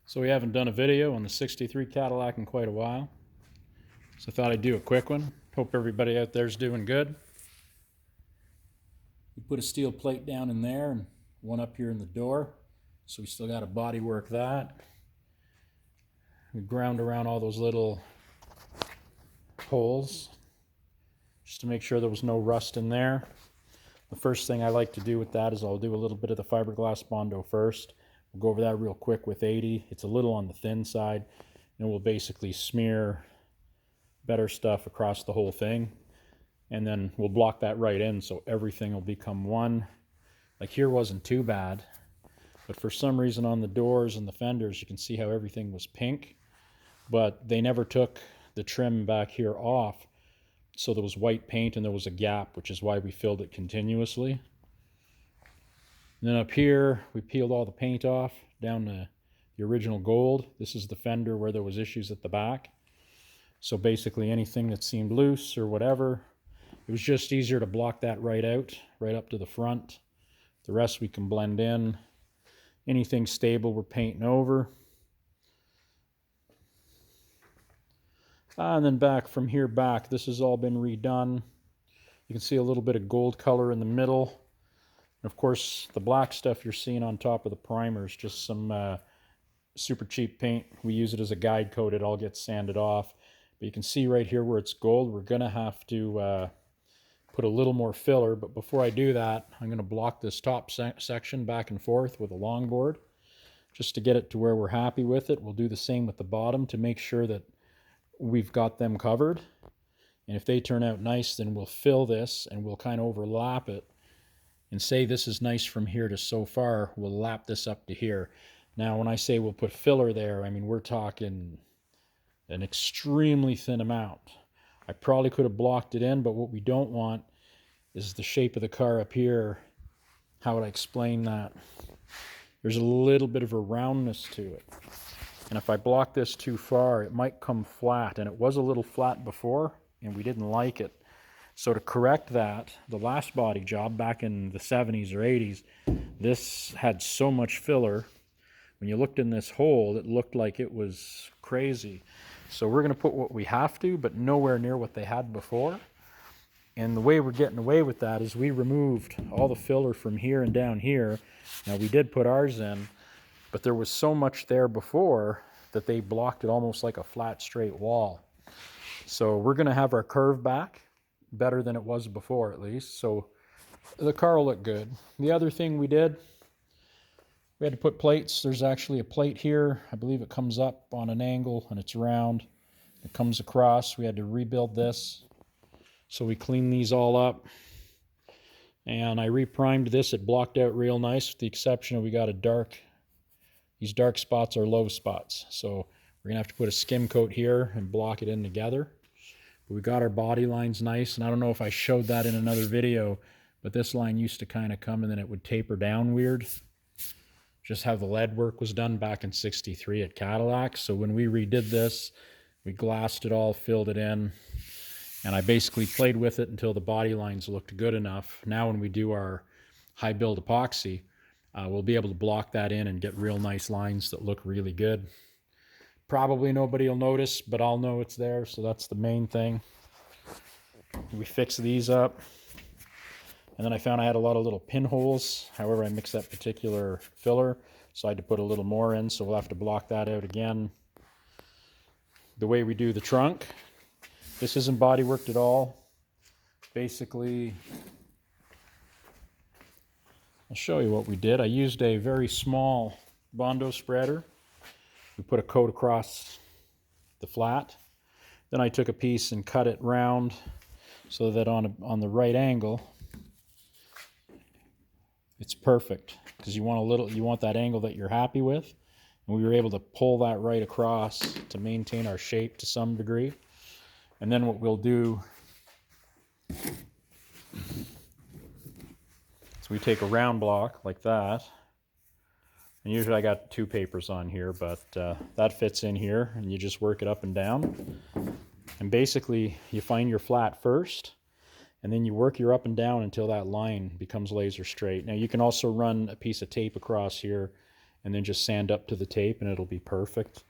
So we haven't done a video on the 63 Cadillac in quite a while. So I thought I'd do a quick one. Hope everybody out there's doing good. We put a steel plate down in there and one up here in the door. So we still got to body work that. We ground around all those little holes just to make sure there was no rust in there. The first thing I like to do with that is I'll do a little bit of the fiberglass Bondo first. We'll go over that real quick with 80. It's a little on the thin side, and we'll basically smear better stuff across the whole thing, and then we'll block that right in so everything will become one. Like here wasn't too bad, but for some reason on the doors and the fenders you can see how everything was pink, but they never took the trim back here off, so there was white paint and there was a gap, which is why we filled it continuously. And then up here we peeled all the paint off down to the original gold. This is the fender where there was issues at the back. So basically anything that seemed loose or whatever, it was just easier to block that right out, right up to the front. The rest we can blend in. Anything stable we're painting over. And then back from here back, this has all been redone. You can see a little bit of gold color in the middle. And of course, the black stuff you're seeing on top of the primer is just some super cheap paint. We use it as a guide coat. It all gets sanded off. But you can see right here where it's gold, we're going to have to put a little more filler. But before I do that, I'm going to block this top section back and forth with a longboard just to get it to where we're happy with it. We'll do the same with the bottom to make sure that we've got them covered. And if they turn out nice, then we'll fill this and we'll kind of overlap it. And say this is nice from here to so far, we'll lap this up to here. Now, when I say we'll put filler there, I mean we're talking an extremely thin amount. I probably could have blocked it in, but what we don't want is the shape of the car up here. How would I explain that? There's a little bit of a roundness to it. And if I block this too far, it might come flat. And it was a little flat before, and we didn't like it. So to correct that, the last body job back in the 70s or 80s, this had so much filler. When you looked in this hole, it looked like it was crazy. So we're going to put what we have to, but nowhere near what they had before. And the way we're getting away with that is we removed all the filler from here and down here. Now we did put ours in, but there was so much there before that they blocked it almost like a flat, straight wall. So we're going to have our curve back, better than it was before at least. So the car will look good. The other thing we did, we had to put plates. There's actually a plate here. I believe it comes up on an angle and it's round. It comes across. We had to rebuild this. So we cleaned these all up. And I reprimed this. It blocked out real nice with the exception of we got a dark, these dark spots are low spots. So we're going to have to put a skim coat here and block it in together. But we got our body lines nice. And I don't know if I showed that in another video, but this line used to kind of come and then it would taper down weird. Just how the lead work was done back in '63 at Cadillac. So when we redid this, we glassed it all, filled it in, and I basically played with it until the body lines looked good enough. Now when we do our high build epoxy, we'll be able to block that in and get real nice lines that look really good. Probably nobody will notice, but I'll know it's there, so that's the main thing. We fix these up. And then I found I had a lot of little pinholes. However, I mixed that particular filler, so I had to put a little more in, so we'll have to block that out again. The way we do the trunk, this isn't body worked at all. Basically, I'll show you what we did. I used a very small Bondo spreader. We put a coat across the flat. Then I took a piece and cut it round so that on the right angle, it's perfect, because you want that angle that you're happy with, and we were able to pull that right across to maintain our shape to some degree. And then what we'll do is we take a round block like that, and usually I got two papers on here, but that fits in here, and you just work it up and down. And basically you find your flat first, and then you work your up and down until that line becomes laser straight. Now you can also run a piece of tape across here and then just sand up to the tape and it'll be perfect.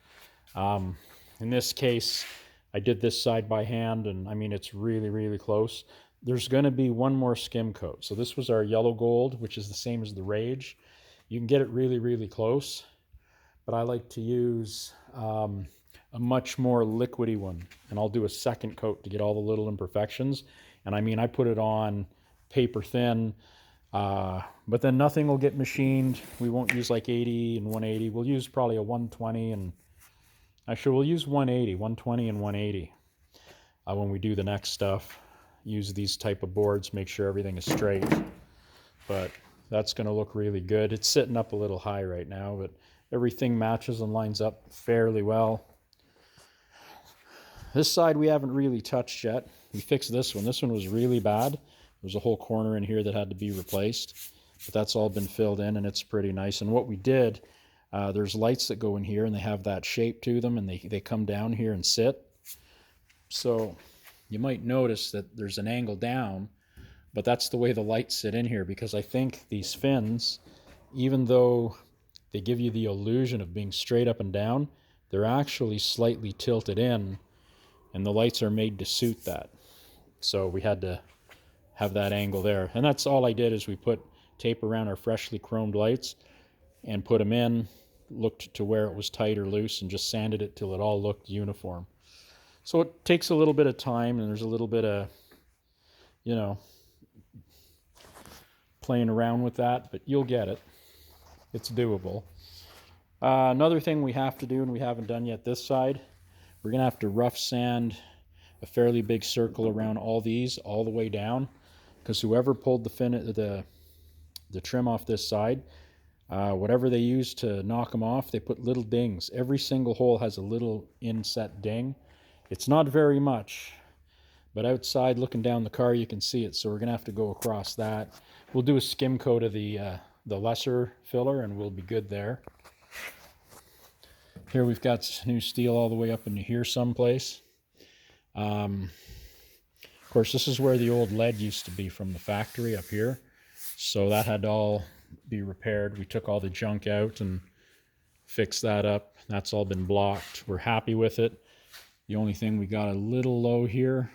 In this case, I did this side by hand, and I mean, it's really, really close. There's going to be one more skim coat. So this was our yellow gold, which is the same as the Rage. You can get it really, really close, but I like to use a much more liquidy one, and I'll do a second coat to get all the little imperfections. And I mean, I put it on paper thin, but then nothing will get machined. We won't use like 80 and 180. We'll use probably a 120, and actually we'll use 180, 120 and 180 when we do the next stuff. Use these type of boards, make sure everything is straight. But that's going to look really good. It's sitting up a little high right now, but everything matches and lines up fairly well. This side we haven't really touched yet. We fixed this one. This one was really bad. There's a whole corner in here that had to be replaced, but that's all been filled in, and it's pretty nice. And what we did, there's lights that go in here, and they have that shape to them, and they come down here and sit. So you might notice that there's an angle down, but that's the way the lights sit in here, because I think these fins, even though they give you the illusion of being straight up and down, they're actually slightly tilted in, and the lights are made to suit that. So we had to have that angle there. And that's all I did, is we put tape around our freshly chromed lights and put them in, looked to where it was tight or loose, and just sanded it till it all looked uniform. So it takes a little bit of time, and there's a little bit of, you know, playing around with that, but you'll get it. It's doable. Another thing we have to do, and we haven't done yet this side, we're going to have to rough sand a fairly big circle around all these, all the way down, because whoever pulled the trim off this side, whatever they used to knock them off, they put little dings. Every single hole has a little inset ding. It's not very much, but outside looking down the car you can see it, so we're going to have to go across that. We'll do a skim coat of the lesser filler, and we'll be good there. Here we've got new steel all the way up into here someplace. Of course, this is where the old lead used to be from the factory up here, so that had to all be repaired. We took all the junk out and fixed that up. That's all been blocked. We're happy with it. The only thing, we got a little low here,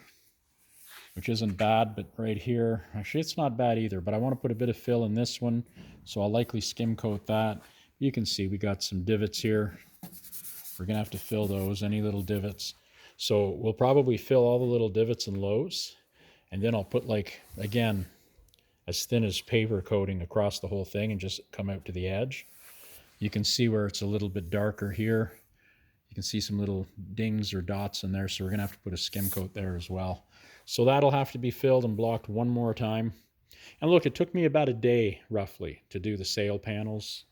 which isn't bad, but right here, actually it's not bad either, but I want to put a bit of fill in this one, so I'll likely skim coat that. You can see we got some divots here. We're going to have to fill those, any little divots. So we'll probably fill all the little divots and lows, and then I'll put, like, again, as thin as paper coating across the whole thing and just come out to the edge. You can see where it's a little bit darker here. You can see some little dings or dots in there, so we're going to have to put a skim coat there as well. So that'll have to be filled and blocked one more time. And look, it took me about a day, roughly, to do the sail panels,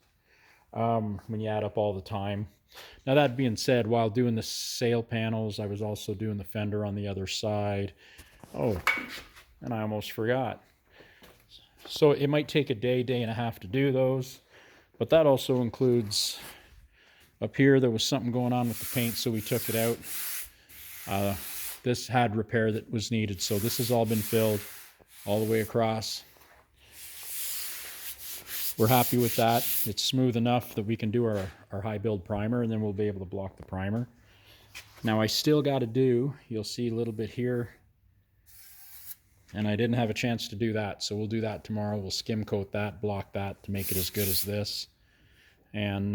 when you add up all the time. Now, that being said, while doing the sail panels, I was also doing the fender on the other side. Oh, and I almost forgot. So it might take a day, day and a half to do those, but that also includes up here, there was something going on with the paint, so we took it out. This had repair that was needed, so this has all been filled all the way across. We're happy with that. It's smooth enough that we can do our high build primer, and then we'll be able to block the primer. Now I still got to do, you'll see a little bit here, and I didn't have a chance to do that, so we'll do that tomorrow. We'll skim coat that, block that to make it as good as this. And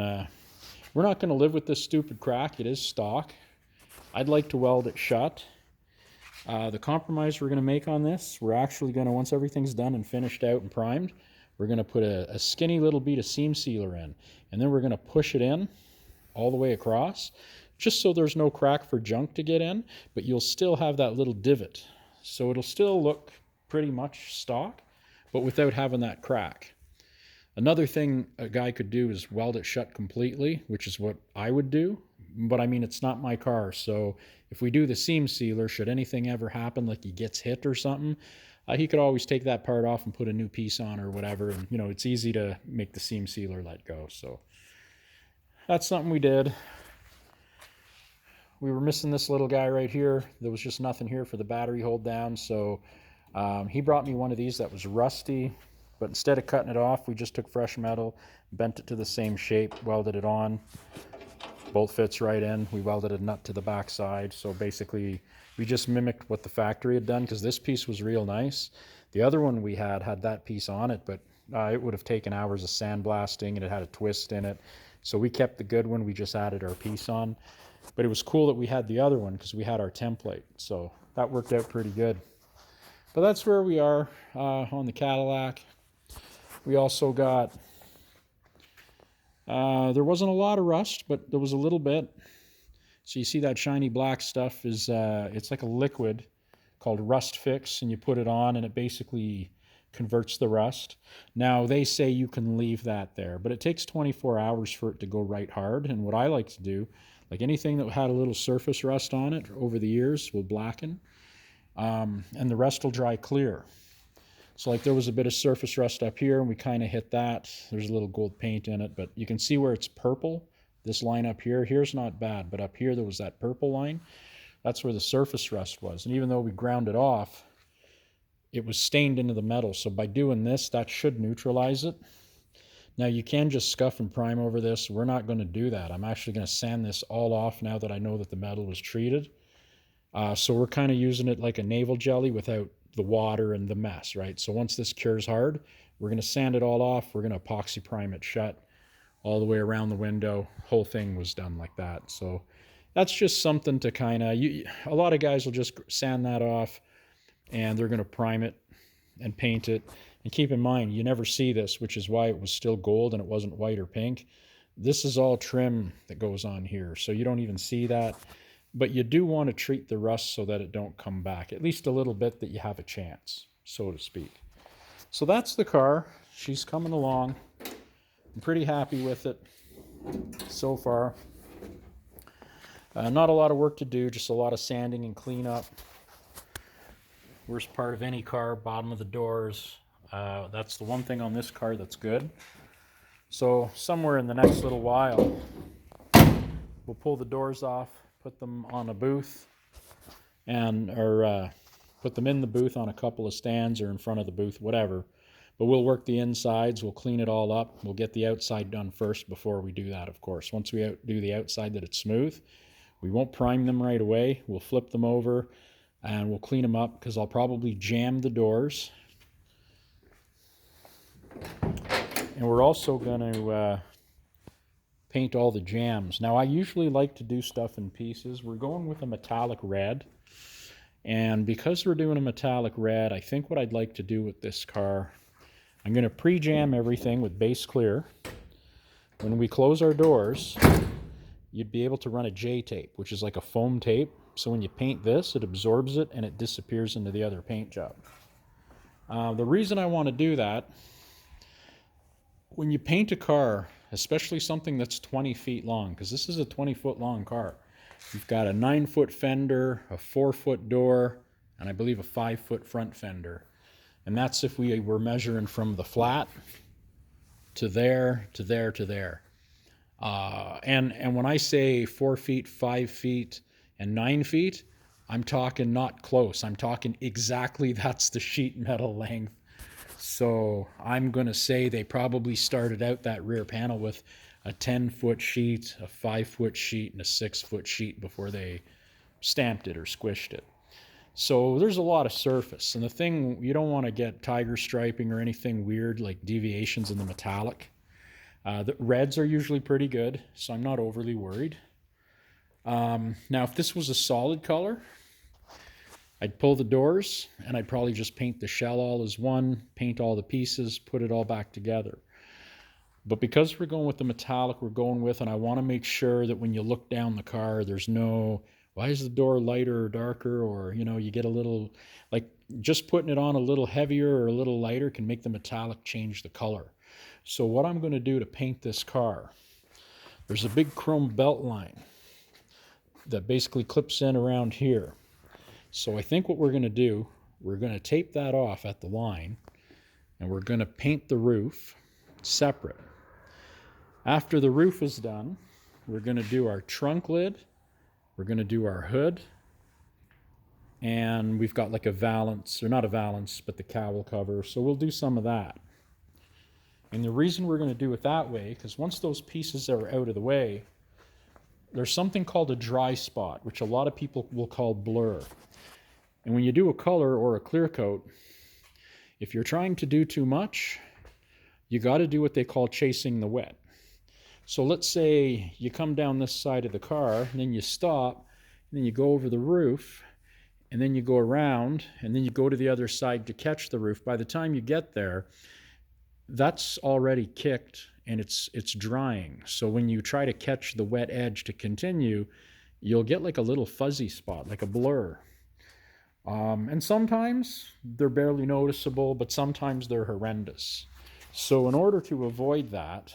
we're not going to live with this stupid crack. It is stock. I'd like to weld it shut. The compromise we're going to make on this, we're actually going to, once everything's done and finished out and primed, we're going to put a skinny little bead of seam sealer in, and then we're going to push it in all the way across, just so there's no crack for junk to get in, but you'll still have that little divot. So it'll still look pretty much stock, but without having that crack. Another thing a guy could do is weld it shut completely, which is what I would do, but I mean, it's not my car, so if we do the seam sealer, should anything ever happen, like he gets hit or something, he could always take that part off and put a new piece on or whatever, and you know, it's easy to make the seam sealer let go. So that's something we did. We were missing this little guy right here. There was just nothing here for the battery hold down, so he brought me one of these that was rusty. but instead of cutting it off, we just took fresh metal, bent it to the same shape, welded it on. Bolt fits right in. We welded a nut to the back side. So basically, we just mimicked what the factory had done, because this piece was real nice. The other one we had that piece on it, but it would have taken hours of sandblasting, and it had a twist in it. So we kept the good one. We just added our piece on. But it was cool that we had the other one, because we had our template. So that worked out pretty good. But that's where we are on the Cadillac. We also got, there wasn't a lot of rust, but there was a little bit. So you see that shiny black stuff is, it's like a liquid called Rust Fix, and you put it on and it basically converts the rust. Now they say you can leave that there, but it takes 24 hours for it to go right hard. And what I like to do, like anything that had a little surface rust on it over the years will blacken, and the rest will dry clear. So like there was a bit of surface rust up here, and we kind of hit that. There's a little gold paint in it, but you can see where it's purple. This line up here's not bad, but up here there was that purple line. That's where the surface rust was. And even though we ground it off, it was stained into the metal. So by doing this, that should neutralize it. Now you can just scuff and prime over this. We're not going to do that. I'm actually going to sand this all off now that I know that the metal was treated. So we're kind of using it like a navel jelly without the water and the mess, right? So once this cures hard, we're going to sand it all off. We're going to epoxy prime it shut all the way around the window. Whole thing was done like that. So that's just something to kind of, a lot of guys will just sand that off and they're going to prime it and paint it. And keep in mind, you never see this, which is why it was still gold and it wasn't white or pink. This is all trim that goes on here, so you don't even see that. But you do want to treat the rust so that it don't come back, at least a little bit, that you have a chance, so to speak. So that's the car. She's coming along. I'm pretty happy with it so far. Not a lot of work to do, just a lot of sanding and cleanup. Worst part of any car, bottom of the doors. That's the one thing on this car that's good. So somewhere in the next little while, we'll pull the doors off, put them on a booth, or put them in the booth on a couple of stands or in front of the booth, whatever. But we'll work the insides, we'll clean it all up. We'll get the outside done first before we do that, of course. Once we do the outside that it's smooth, we won't prime them right away. We'll flip them over and we'll clean them up, because I'll probably jam the doors. And we're also going to paint all the jams. Now I usually like to do stuff in pieces. We're going with a metallic red. And because we're doing a metallic red, I think what I'd like to do with this car, I'm going to pre-jam everything with base clear. When we close our doors, you'd be able to run a J-tape, which is like a foam tape. So when you paint this, it absorbs it and it disappears into the other paint job. The reason I want to do that, when you paint a car, especially something that's 20 feet long, because this is a 20-foot long car, you've got a 9-foot fender, a 4-foot door, and I believe a 5-foot front fender. And that's if we were measuring from the flat to there, to there, to there. And when I say 4 feet, 5 feet, and 9 feet, I'm talking not close. I'm talking exactly that's the sheet metal length. So I'm going to say they probably started out that rear panel with a 10-foot sheet, a 5-foot sheet, and a 6-foot sheet before they stamped it or squished it. So there's a lot of surface. And the thing, you don't want to get tiger striping or anything weird like deviations in the metallic. The reds are usually pretty good, so I'm not overly worried. Now, if this was a solid color, I'd pull the doors and I'd probably just paint the shell all as one, paint all the pieces, put it all back together. But because we're going with the metallic we're going with, and I want to make sure that when you look down the car, there's no, why is the door lighter or darker? Or, you know, you get a little, like just putting it on a little heavier or a little lighter can make the metallic change the color. So what I'm going to do to paint this car, there's a big chrome belt line that basically clips in around here. So I think what we're going to do, we're going to tape that off at the line, and we're going to paint the roof separate. After the roof is done, we're going to do our trunk lid, we're going to do our hood, and we've got like a valance, or not a valance, but the cowl cover, so we'll do some of that. And the reason we're going to do it that way, because once those pieces are out of the way, there's something called a dry spot, which a lot of people will call blur. And when you do a color or a clear coat, if you're trying to do too much, you got to do what they call chasing the wet. So let's say you come down this side of the car, and then you stop, and then you go over the roof, and then you go around, and then you go to the other side to catch the roof. By the time you get there, that's already kicked and it's drying. So when you try to catch the wet edge to continue, you'll get like a little fuzzy spot, like a blur. And sometimes they're barely noticeable, but sometimes they're horrendous. So in order to avoid that,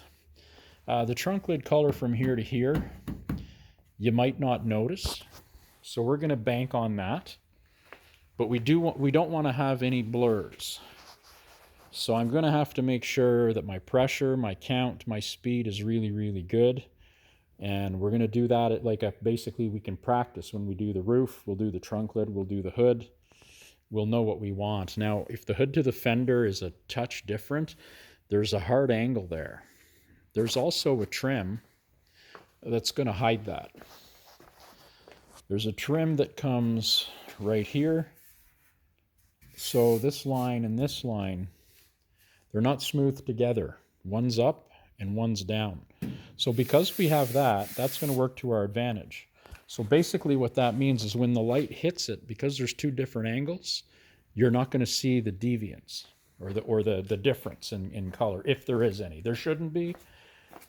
the trunk lid color from here to here, you might not notice. So we're going to bank on that. But we don't want to have any blurs. So I'm going to have to make sure that my pressure, my count, my speed is really, really good. And we're going to do that at basically we can practice when we do the roof, we'll do the trunk lid, we'll do the hood. We'll know what we want. Now, if the hood to the fender is a touch different, there's a hard angle there. There's also a trim that's going to hide that. There's a trim that comes right here. So this line and this line, they're not smooth together. One's up and one's down. So because we have that, that's going to work to our advantage. So basically what that means is when the light hits it, because there's two different angles, you're not going to see the deviance or the difference in color, if there is any. There shouldn't be,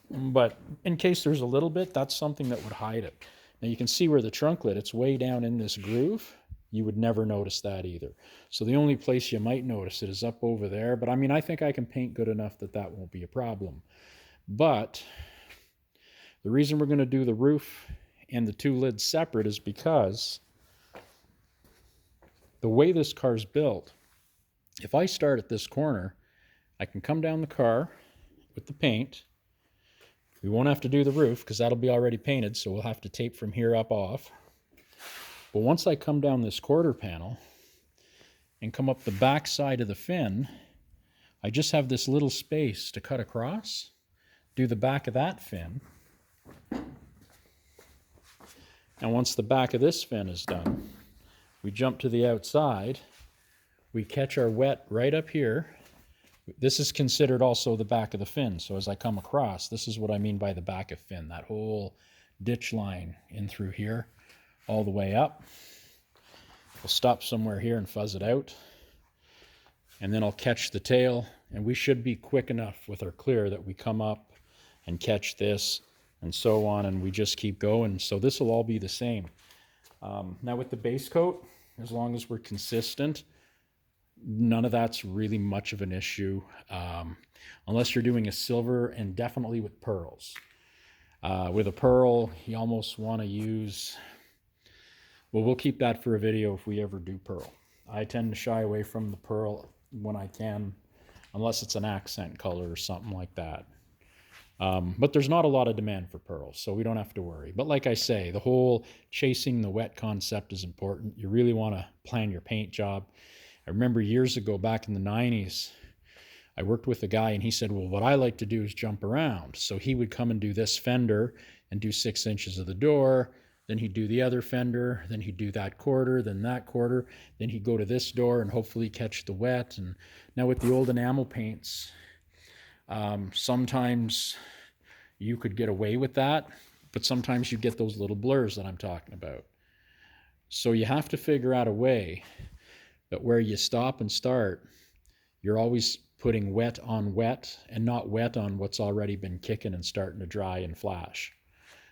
but in case there's a little bit, that's something that would hide it. Now you can see where the trunk lid, it's way down in this groove. You would never notice that either. So the only place you might notice it is up over there. But I mean, I think I can paint good enough that that won't be a problem. But the reason we're going to do the roof and the two lids separate is because the way this car's built, if I start at this corner, I can come down the car with the paint. We won't have to do the roof because that'll be already painted, so we'll have to tape from here up off. But once I come down this quarter panel and come up the back side of the fin, I just have this little space to cut across, do the back of that fin. And once the back of this fin is done, we jump to the outside, we catch our wet right up here. This is considered also the back of the fin. So as I come across, this is what I mean by the back of fin, that whole ditch line in through here, all the way up. We'll stop somewhere here and fuzz it out. And then I'll catch the tail, and we should be quick enough with our clear that we come up and catch this and so on, and we just keep going. So this will all be the same. Now with the base coat, as long as we're consistent, none of that's really much of an issue, unless you're doing a silver, and definitely with pearls. With a pearl, you almost want to use, well, we'll keep that for a video if we ever do pearl. I tend to shy away from the pearl when I can, unless it's an accent color or something like that. But there's not a lot of demand for pearls, so we don't have to worry. But like I say, the whole chasing the wet concept is important. You really want to plan your paint job. I remember years ago, back in the 90s, I worked with a guy and he said, well, what I like to do is jump around. So he would come and do this fender and do 6 inches of the door. Then he'd do the other fender. Then he'd do that quarter, then that quarter. Then he'd go to this door and hopefully catch the wet. And now with the old enamel paints, sometimes you could get away with that, but sometimes you get those little blurs that I'm talking about. So you have to figure out a way that where you stop and start, you're always putting wet on wet and not wet on what's already been kicking and starting to dry and flash,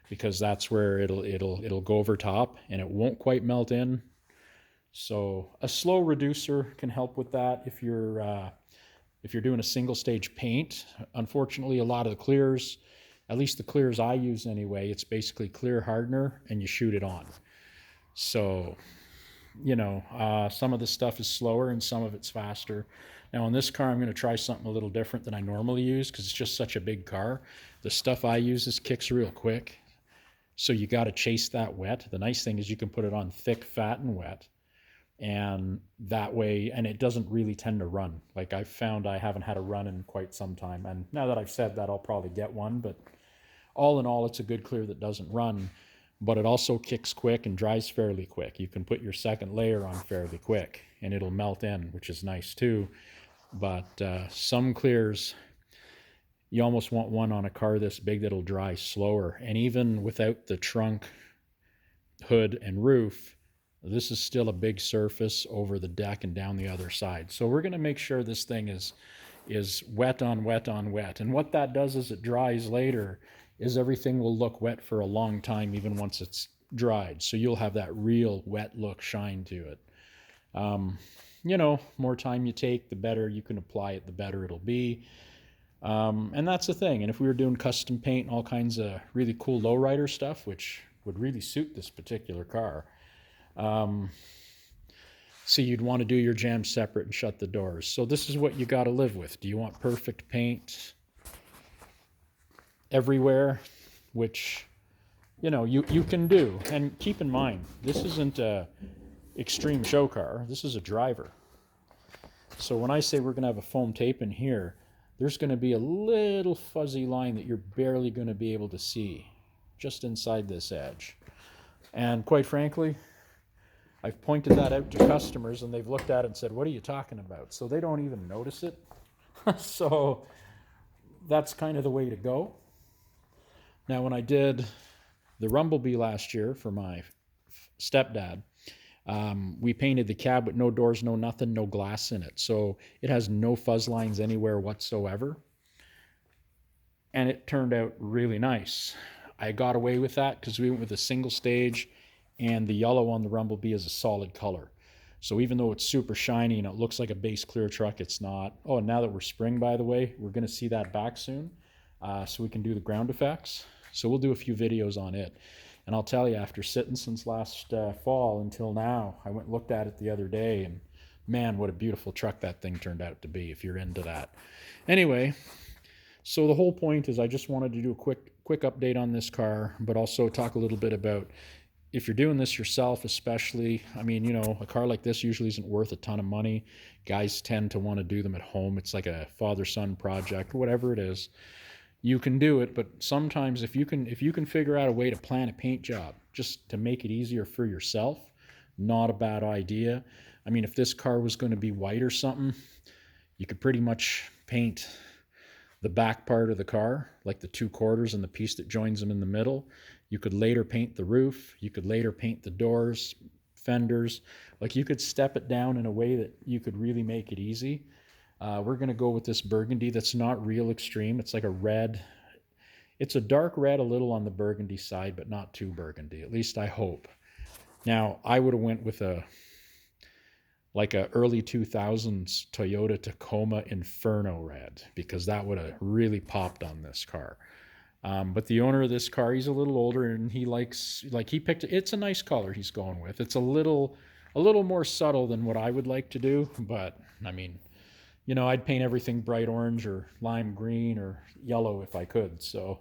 because that's where it'll go over top and it won't quite melt in. So a slow reducer can help with that if you're doing a single stage paint. Unfortunately, a lot of the clears, at least the clears I use anyway, it's basically clear hardener and you shoot it on. So, you know, some of the stuff is slower and some of it's faster. Now on this car, I'm going to try something a little different than I normally use because it's just such a big car. The stuff I use is kicks real quick. So you got to chase that wet. The nice thing is you can put it on thick, fat, and wet. and that way, and it doesn't really tend to run. Like I've found I haven't had a run in quite some time, and now that I've said that, I'll probably get one, but all in all, it's a good clear that doesn't run, but it also kicks quick and dries fairly quick. You can put your second layer on fairly quick and it'll melt in, which is nice too. But some clears, you almost want one on a car this big that'll dry slower. And even without the trunk, hood, and roof, this is still a big surface over the deck and down the other side. So we're going to make sure this thing is wet on wet on wet. And what that does as it dries later is everything will look wet for a long time, even once it's dried. So you'll have that real wet look shine to it. You know, more time you take, the better you can apply it, the better it'll be. And that's the thing. And if we were doing custom paint and all kinds of really cool lowrider stuff, which would really suit this particular car, so you'd want to do your jams separate and shut the doors. So this is what you got to live with. Do you want perfect paint everywhere? Which, you know, you can do. And keep in mind, this isn't a extreme show car. This is a driver. So when I say we're going to have a foam tape in here, there's going to be a little fuzzy line that you're barely going to be able to see just inside this edge. And quite frankly, I've pointed that out to customers and they've looked at it and said, what are you talking about? So they don't even notice it. So that's kind of the way to go. Now, when I did the Rumblebee last year for my stepdad, we painted the cab with no doors, no nothing, no glass in it. So it has no fuzz lines anywhere whatsoever. And it turned out really nice. I got away with that because we went with a single stage, and the yellow on the Rumblebee is a solid color. So even though it's super shiny and it looks like a base clear truck, it's not. Oh, and now that we're spring, by the way, we're going to see that back soon, so we can do the ground effects. So we'll do a few videos on it. And I'll tell you, after sitting since last fall until now, I went and looked at it the other day, and man, what a beautiful truck that thing turned out to be, if you're into that. Anyway, so the whole point is I just wanted to do a quick update on this car, but also talk a little bit about if you're doing this yourself, especially, I mean, you know, a car like this usually isn't worth a ton of money. Guys tend to want to do them at home. It's like a father-son project, whatever it is. You can do it, but sometimes if you can figure out a way to plan a paint job just to make it easier for yourself, not a bad idea. I mean, if this car was going to be white or something, you could pretty much paint the back part of the car, like the 2 quarters and the piece that joins them in the middle. You could later paint the roof. You could later paint the doors, fenders. Like, you could step it down in a way that you could really make it easy. We're going to go with this burgundy that's not real extreme. It's like a red. It's a dark red, a little on the burgundy side, but not too burgundy. At least I hope. Now, I would have went with a early 2000s Toyota Tacoma Inferno red, because that would have really popped on this car. But the owner of this car, he's a little older, and he likes, he picked, it's a nice color he's going with. It's a little more subtle than what I would like to do, but I mean, you know, I'd paint everything bright orange or lime green or yellow if I could. So,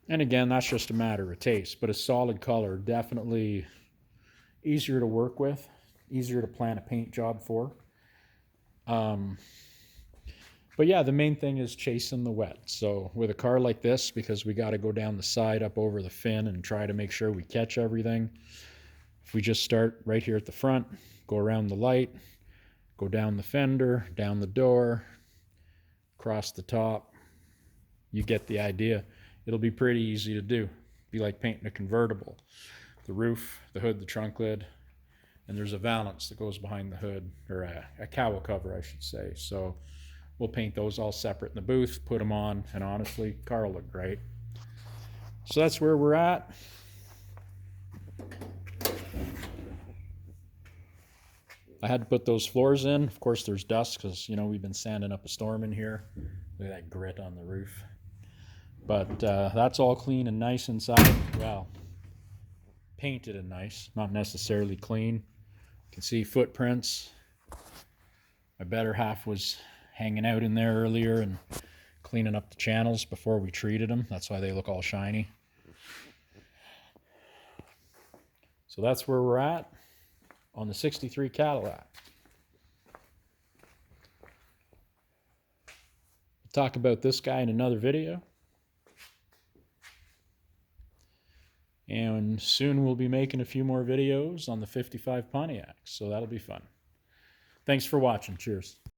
and again, that's just a matter of taste, but a solid color, definitely easier to work with, easier to plan a paint job for. But yeah, the main thing is chasing the wet. So with a car like this, because we got to go down the side up over the fin and try to make sure we catch everything, if we just start right here at the front, go around the light, go down the fender, down the door, across the top, you get the idea. It'll be pretty easy to do. Be like painting a convertible. The roof, the hood, the trunk lid, and there's a valance that goes behind the hood, or a cowl cover, I should say. So we'll paint those all separate in the booth, put them on, and honestly, car will look great. So that's where we're at. I had to put those floors in. Of course, there's dust because, you know, we've been sanding up a storm in here. Look at that grit on the roof. But that's all clean and nice inside. Well, painted and nice, not necessarily clean. You can see footprints. My better half was hanging out in there earlier and cleaning up the channels before we treated them. That's why they look all shiny. So that's where we're at. on the 63 Cadillac. We'll talk about this guy in another video. And soon we'll be making a few more videos on the 55 Pontiac, so that'll be fun. Thanks for watching. Cheers.